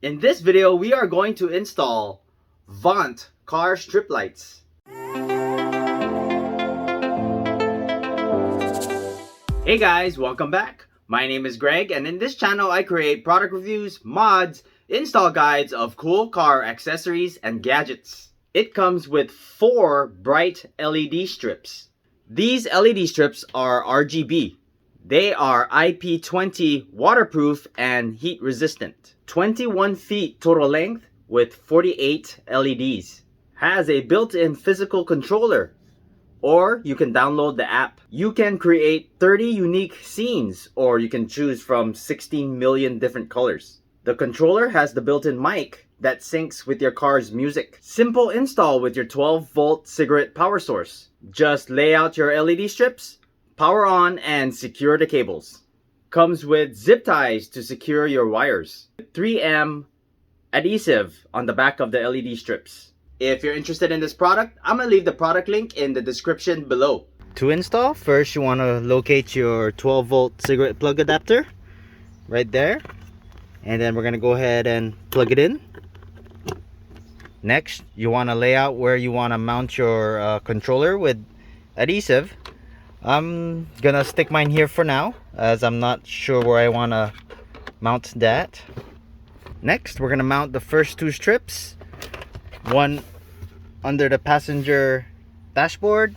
In this video, we are going to install Vont car strip lights. Hey guys, welcome back. My name is Greg, and in this channel I create product reviews, mods, install guides of cool car accessories and gadgets. It comes with 4 bright LED strips. These LED strips are RGB. They are IP20 waterproof and heat resistant. 21 feet total length with 48 LEDs. Has a built-in physical controller, or you can download the app. You can create 30 unique scenes, or you can choose from 16 million different colors. The controller has the built-in mic that syncs with your car's music. Simple install with your 12-volt cigarette power source. Just lay out your LED strips, power on, and secure the cables. Comes with zip ties to secure your wires. 3M adhesive on the back of the LED strips. If you're interested in this product, I'm gonna leave the product link in the description below. To install, first you want to locate your 12-volt cigarette plug adapter right there, and then we're gonna go ahead and plug it in. Next, you want to lay out where you want to mount your controller with adhesive. I'm gonna stick mine here for now, as I'm not sure where I want to mount that. Next, we're gonna mount the first 2 strips, one under the passenger dashboard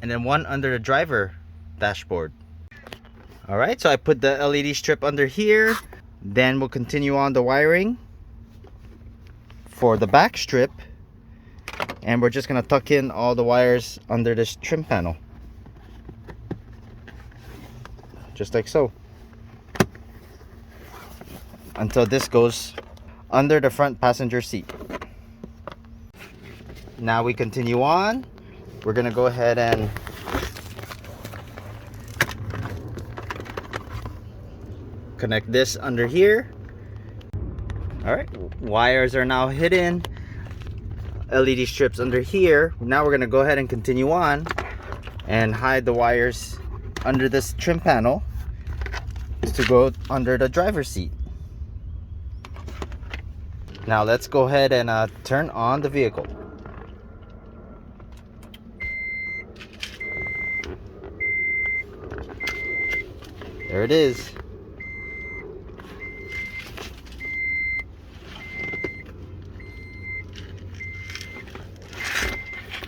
and then one under the driver dashboard. Alright, so I put the LED strip under here. Then we'll continue on the wiring for the back strip, and we're just gonna tuck in all the wires under this trim panel, just like so, until this goes under the front passenger seat. Now we continue on. We're gonna go ahead and connect this under here. All right, wires are now hidden. LED strips under here. Now we're gonna go ahead and continue on and hide the wires under this trim panel to go under the driver's seat. Now let's go ahead and turn on the vehicle. There it is.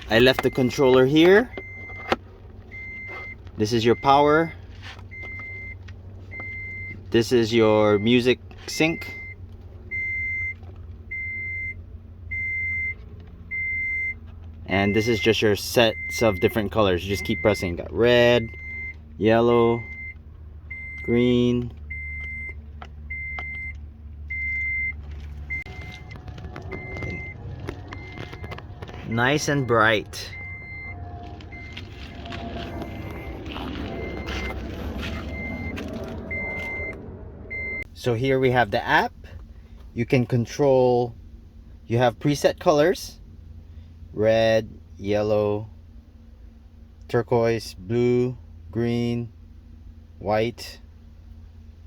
I left the controller here. This is your power. This is your music sync. And this is just your sets of different colors. You just keep pressing. Got red, yellow, green, nice and bright. So here we have the app. You can control, you have preset colors: red, yellow, turquoise, blue, green, white,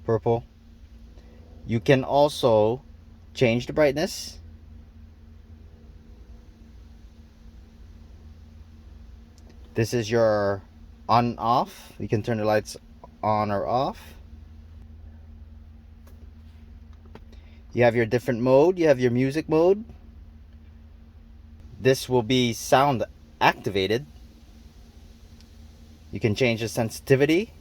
purple. You can also change the brightness. This is your on off. You can turn the lights on or off. You have your different mode. You have your music mode. This will be sound activated. You can change the sensitivity.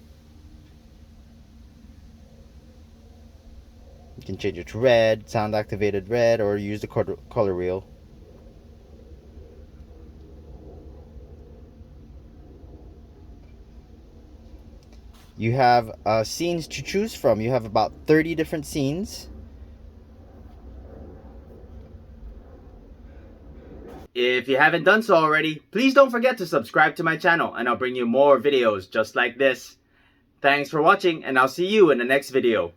You can change it to red, sound activated red, or use the color wheel. You have scenes to choose from. You have about 30 different scenes. If you haven't done so already, please don't forget to subscribe to my channel, and I'll bring you more videos just like this. Thanks for watching, and I'll see you in the next video.